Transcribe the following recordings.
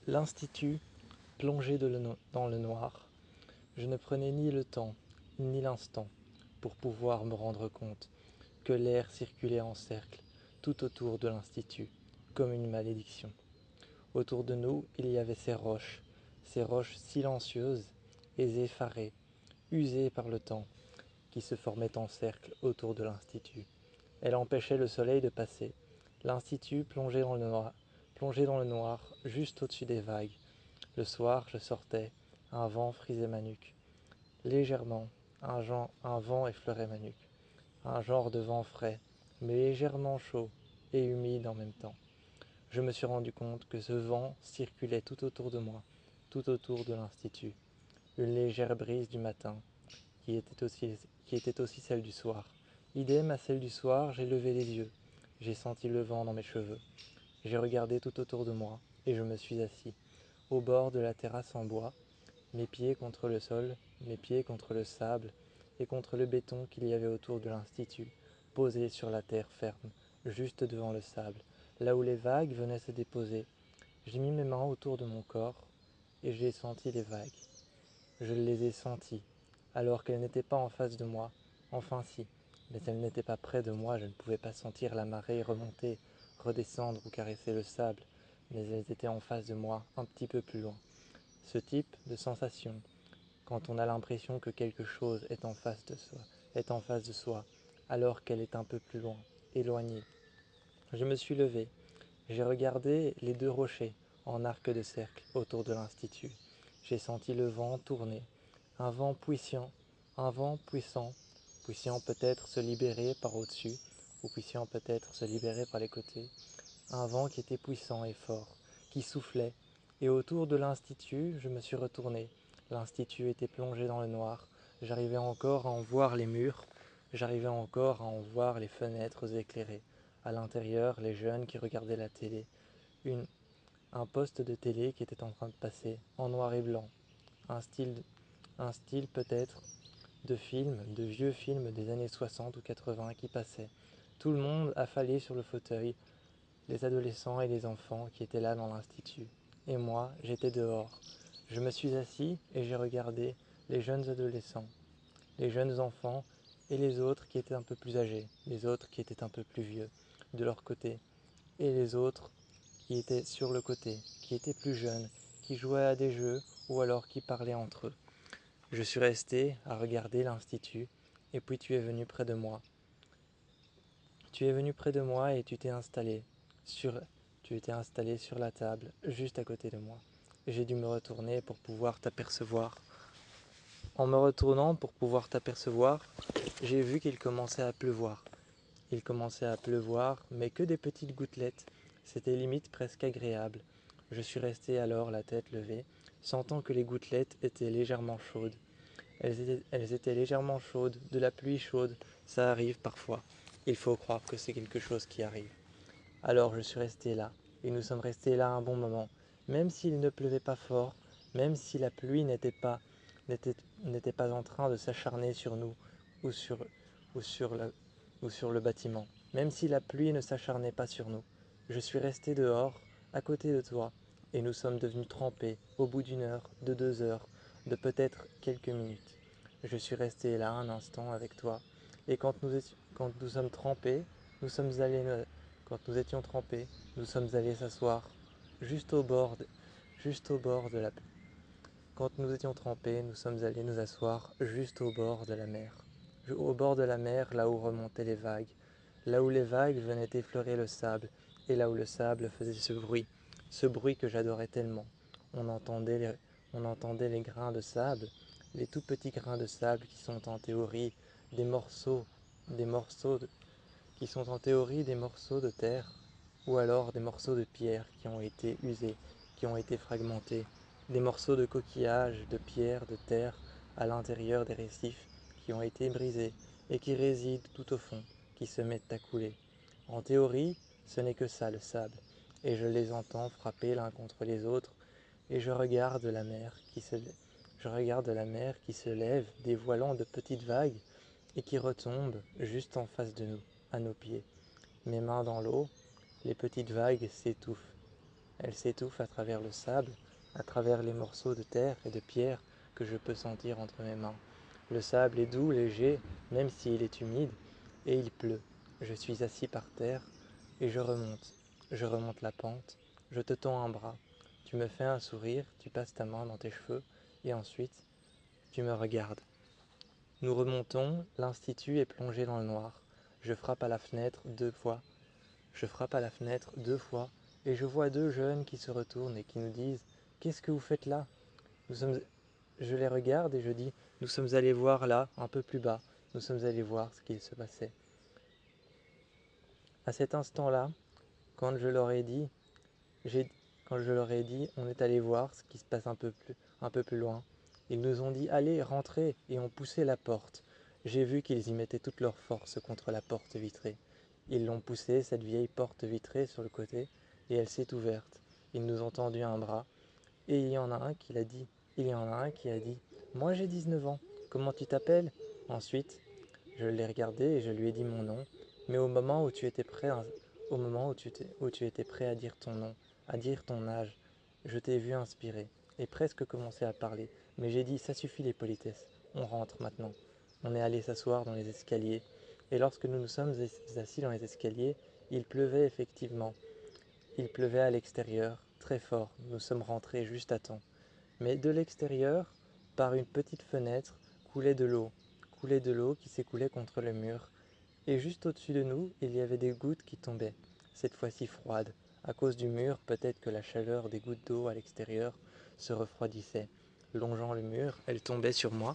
L'institut, plongé dans le noir, je ne prenais ni le temps, ni l'instant, pour pouvoir me rendre compte que l'air circulait en cercle tout autour de l'institut, comme une malédiction. Autour de nous, il y avait ces roches silencieuses et effarées, usées par le temps, qui se formaient en cercle autour de l'institut. Elle empêchait le soleil de passer. L'institut plongé dans le noir, juste au-dessus des vagues. Le soir, je sortais, un vent frisait ma nuque. Légèrement, un vent effleurait ma nuque. Un genre de vent frais, mais légèrement chaud et humide en même temps. Je me suis rendu compte que ce vent circulait tout autour de moi, tout autour de l'institut. Une légère brise du matin, qui était aussi celle du soir. Idem à celle du soir, j'ai levé les yeux. J'ai senti le vent dans mes cheveux. J'ai regardé tout autour de moi et je me suis assis, au bord de la terrasse en bois, mes pieds contre le sol, mes pieds contre le sable et contre le béton qu'il y avait autour de l'institut, posé sur la terre ferme, juste devant le sable, là où les vagues venaient se déposer. J'ai mis mes mains autour de mon corps et j'ai senti les vagues. Je les ai senties, alors qu'elles n'étaient pas en face de moi. Enfin si, mais elles n'étaient pas près de moi, je ne pouvais pas sentir la marée remonter, redescendre ou caresser le sable, mais elles étaient en face de moi, un petit peu plus loin. Ce type de sensation, quand on a l'impression que quelque chose est en face de soi, alors qu'elle est un peu plus loin, éloignée. Je me suis levé, j'ai regardé les deux rochers en arc de cercle autour de l'institut. J'ai senti le vent tourner, un vent puissant, puissant peut-être se libérer par au-dessus, ou puissant peut-être se libérer par les côtés. Un vent qui était puissant et fort, qui soufflait, et autour de l'institut, je me suis retourné. L'institut était plongé dans le noir. J'arrivais encore à en voir les murs, j'arrivais encore à en voir les fenêtres éclairées. À l'intérieur, les jeunes qui regardaient la télé. Une, un poste de télé qui était en train de passer, en noir et blanc. Un style, un style peut-être de film, de vieux films des années 60 ou 80 qui passaient. Tout le monde affalé sur le fauteuil, les adolescents et les enfants qui étaient là dans l'institut. Et moi, j'étais dehors. Je me suis assis et j'ai regardé les jeunes adolescents, les jeunes enfants et les autres qui étaient un peu plus âgés, les autres qui étaient un peu plus vieux, de leur côté, et les autres qui étaient sur le côté, qui étaient plus jeunes, qui jouaient à des jeux ou alors qui parlaient entre eux. Je suis resté à regarder l'institut et puis tu es venu près de moi. Tu es venu près de moi et sur, tu étais installé sur la table, juste à côté de moi. J'ai dû me retourner pour pouvoir t'apercevoir. En me retournant pour pouvoir t'apercevoir, j'ai vu qu'il commençait à pleuvoir. Il commençait à pleuvoir, mais que des petites gouttelettes. C'était limite presque agréable. Je suis resté alors la tête levée, sentant que les gouttelettes étaient légèrement chaudes. Elles étaient légèrement chaudes, de la pluie chaude, ça arrive parfois. Il faut croire que c'est quelque chose qui arrive. Alors je suis resté là, et nous sommes restés là un bon moment, même s'il ne pleuvait pas fort, même si la pluie n'était, n'était pas en train de s'acharner sur nous ou ou sur la- ou sur le bâtiment, même si la pluie ne s'acharnait pas sur nous. Je suis resté dehors, à côté de toi, et nous sommes devenus trempés au bout d'une heure, de 2 heures, de peut-être quelques minutes. Je suis resté là un instant avec toi, et quand nous sommes trempés, nous sommes allés quand nous étions trempés, nous sommes allés s'asseoir juste au bord de, juste au bord de la Quand nous étions trempés, nous sommes allés nous asseoir juste au bord de la mer. Au bord de la mer, là où remontaient les vagues, là où les vagues venaient effleurer le sable, et là où le sable faisait ce bruit que j'adorais tellement. On entendait les, on entendait les grains de sable, les tout petits grains de sable qui sont en théorie des morceaux, des morceaux de, qui sont en théorie des morceaux de terre, ou alors des morceaux de pierre qui ont été usés, qui ont été fragmentés, des morceaux de coquillages, de pierre, de terre à l'intérieur des récifs qui ont été brisés et qui résident tout au fond, qui se mettent à couler. En théorie, ce n'est que ça le sable, et je les entends frapper l'un contre les autres, et je regarde la mer qui se lève, dévoilant de petites vagues, et qui retombe juste en face de nous, à nos pieds. Mes mains dans l'eau, les petites vagues s'étouffent. Elle s'étouffe à travers le sable, à travers les morceaux de terre et de pierre que je peux sentir entre mes mains. Le sable est doux, léger, même s'il est humide, et il pleut. Je suis assis par terre, et je remonte. Je remonte la pente, je te tends un bras. Tu me fais un sourire, tu passes ta main dans tes cheveux, et ensuite, tu me regardes. Nous remontons, l'institut est plongé dans le noir. Je frappe à la fenêtre 2 fois. Je frappe à la fenêtre 2 fois, et je vois 2 jeunes qui se retournent et qui nous disent: Qu'est-ce que vous faites là? Nous sommes... Je les regarde et je dis: Nous sommes allés voir là, un peu plus bas. Nous sommes allés voir ce qu'il se passait. À cet instant-là, quand je leur ai dit, j'ai... quand je leur ai dit, on est allé voir ce qui se passe un peu plus loin. Ils nous ont dit: Allez, rentrez, et ont poussé la porte. J'ai vu qu'ils y mettaient toute leur force contre la porte vitrée. Ils l'ont poussée, cette vieille porte vitrée sur le côté, et elle s'est ouverte. Ils nous ont tendu un bras, et il y en a un qui a dit: Moi j'ai 19 ans, comment tu t'appelles? Ensuite, je l'ai regardé et je lui ai dit mon nom, mais au moment où tu étais prêt, où tu étais prêt à dire ton nom, à dire ton âge, je t'ai vu inspirer et presque commencer à parler, mais j'ai dit: Ça suffit les politesses, on rentre maintenant. On est allé s'asseoir dans les escaliers, et lorsque nous nous sommes assis dans les escaliers, il pleuvait effectivement. Il pleuvait à l'extérieur, très fort, nous sommes rentrés juste à temps. Mais de l'extérieur, par une petite fenêtre, coulait de l'eau qui s'écoulait contre le mur, et juste au-dessus de nous, il y avait des gouttes qui tombaient, cette fois-ci froides. À cause du mur, peut-être que la chaleur des gouttes d'eau à l'extérieur se refroidissait. Longeant le mur, elles tombaient sur moi,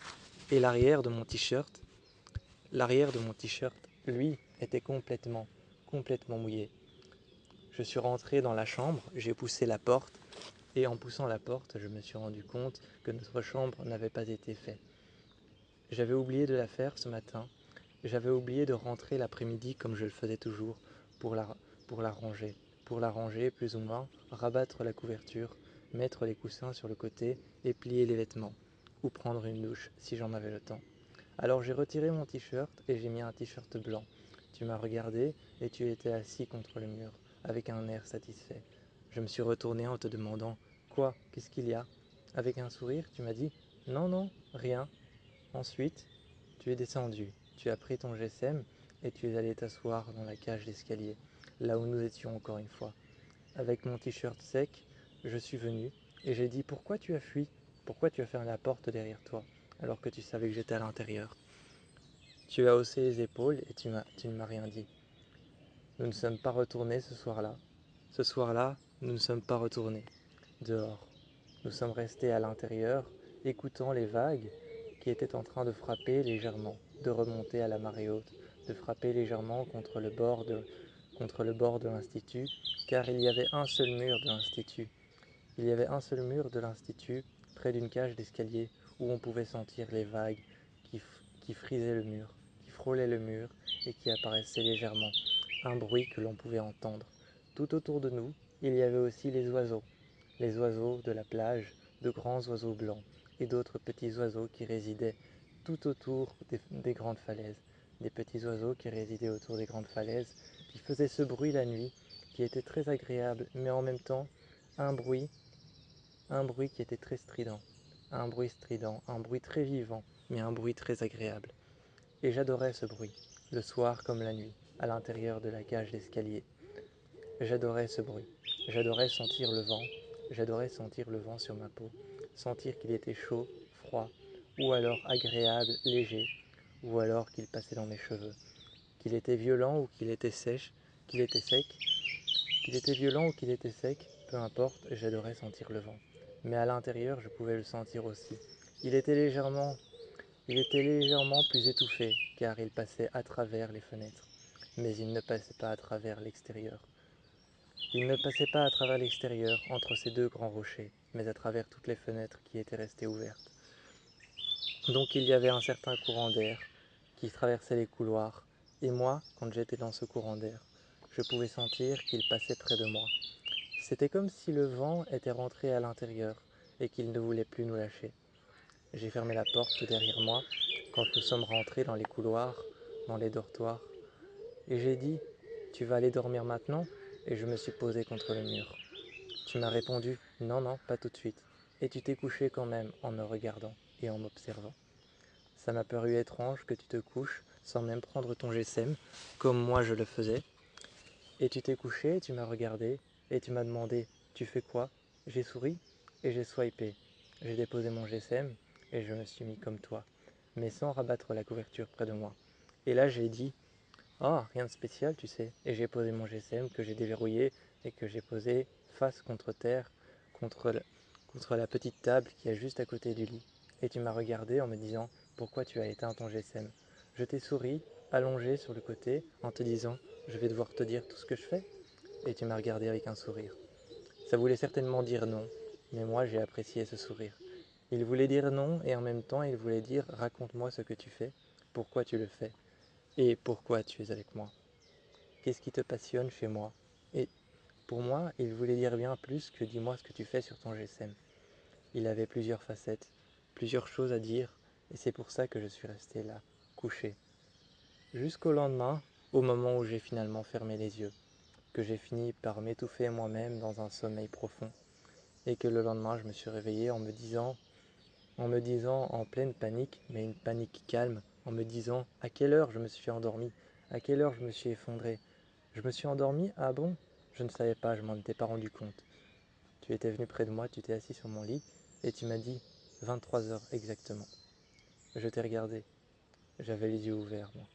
et l'arrière de mon t-shirt, lui, était complètement mouillé. Je suis rentré dans la chambre, j'ai poussé la porte, et en poussant la porte, je me suis rendu compte que notre chambre n'avait pas été faite. J'avais oublié de la faire ce matin. J'avais oublié de rentrer l'après-midi comme je le faisais toujours pour la, pour la ranger. Pour la ranger plus ou moins, rabattre la couverture, mettre les coussins sur le côté et plier les vêtements. Ou prendre une douche si j'en avais le temps. Alors j'ai retiré mon t-shirt et j'ai mis un t-shirt blanc. Tu m'as regardé et tu étais assis contre le mur, avec un air satisfait. Je me suis retourné en te demandant: Quoi? Qu'est-ce qu'il y a? Avec un sourire, tu m'as dit: Non, non, rien. Ensuite, tu es descendu, tu as pris ton GSM et tu es allé t'asseoir dans la cage d'escalier, là où nous étions encore une fois. Avec mon t-shirt sec, je suis venu et j'ai dit: Pourquoi tu as fui? Pourquoi tu as fermé la porte derrière toi, alors que tu savais que j'étais à l'intérieur? Tu as haussé les épaules et tu ne m'as rien dit. Nous ne sommes pas retournés ce soir-là. Ce soir-là, nous ne sommes pas retournés dehors. Nous sommes restés à l'intérieur, écoutant les vagues qui étaient en train de frapper légèrement, de remonter à la marée haute, de frapper légèrement contre le bord de l'institut, car il y avait un seul mur de l'institut. Il y avait un seul mur de l'institut, près d'une cage d'escalier, où on pouvait sentir les vagues qui frisaient le mur, qui frôlaient le mur et qui apparaissaient légèrement, un bruit que l'on pouvait entendre. Tout autour de nous, il y avait aussi les oiseaux de la plage, de grands oiseaux blancs, et d'autres petits oiseaux qui résidaient tout autour des grandes falaises, des petits oiseaux qui résidaient autour des grandes falaises, qui faisaient ce bruit la nuit, qui était très agréable, mais en même temps un bruit un bruit qui était très strident, un bruit très vivant, mais un bruit très agréable. Et j'adorais ce bruit, le soir comme la nuit, à l'intérieur de la cage d'escalier. J'adorais ce bruit, j'adorais sentir le vent sur ma peau, sentir qu'il était chaud, froid, ou alors agréable, léger, ou alors qu'il passait dans mes cheveux, qu'il était violent ou qu'il était sec, qu'il était violent ou qu'il était sec, peu importe, j'adorais sentir le vent. Mais à l'intérieur, je pouvais le sentir aussi. Il était légèrement, il était légèrement plus étouffé, car il passait à travers les fenêtres. Mais il ne passait pas à travers l'extérieur. Il ne passait pas à travers l'extérieur, entre ces deux grands rochers, mais à travers toutes les fenêtres qui étaient restées ouvertes. Donc il y avait un certain courant d'air qui traversait les couloirs, et moi, quand j'étais dans ce courant d'air, je pouvais sentir qu'il passait près de moi. C'était comme si le vent était rentré à l'intérieur et qu'il ne voulait plus nous lâcher. J'ai fermé la porte derrière moi quand nous sommes rentrés dans les couloirs, dans les dortoirs, et j'ai dit: Tu vas aller dormir maintenant? Et je me suis posé contre le mur. Tu m'as répondu non, non, pas tout de suite. Et tu t'es couché quand même en me regardant et en m'observant. Ça m'a paru étrange que tu te couches sans même prendre ton GSM, comme moi je le faisais. Et tu t'es couché, tu m'as regardé et tu m'as demandé tu fais quoi? J'ai souri et j'ai swipé. J'ai déposé mon GSM et je me suis mis comme toi, mais sans rabattre la couverture près de moi. Et là j'ai dit oh, rien de spécial, tu sais. Et j'ai posé mon GSM que j'ai déverrouillé et que j'ai posé face contre terre, contre, contre la petite table qui est juste à côté du lit. Et tu m'as regardé en me disant pourquoi tu as éteint ton GSM. Je t'ai souri, allongé sur le côté, en te disant je vais devoir te dire tout ce que je fais. Et tu m'as regardé avec un sourire. Ça voulait certainement dire non, mais moi j'ai apprécié ce sourire. Il voulait dire non et en même temps il voulait dire raconte-moi ce que tu fais, pourquoi tu le fais et pourquoi tu es avec moi. Qu'est-ce qui te passionne chez moi? Et pour moi, il voulait dire bien plus que dis-moi ce que tu fais sur ton GSM. Il avait plusieurs facettes, plusieurs choses à dire, et c'est pour ça que je suis resté là, couché. Jusqu'au lendemain, au moment où j'ai finalement fermé les yeux, que j'ai fini par m'étouffer moi-même dans un sommeil profond, et que le lendemain je me suis réveillé en me disant en pleine panique, mais une panique calme, en me disant à quelle heure je me suis endormi, à quelle heure je me suis effondré. Je me suis endormi? Ah bon? Je ne savais pas, je m'en étais pas rendu compte. Tu étais venu près de moi, tu t'es assis sur mon lit et tu m'as dit 23 heures exactement. Je t'ai regardé, j'avais les yeux ouverts, moi.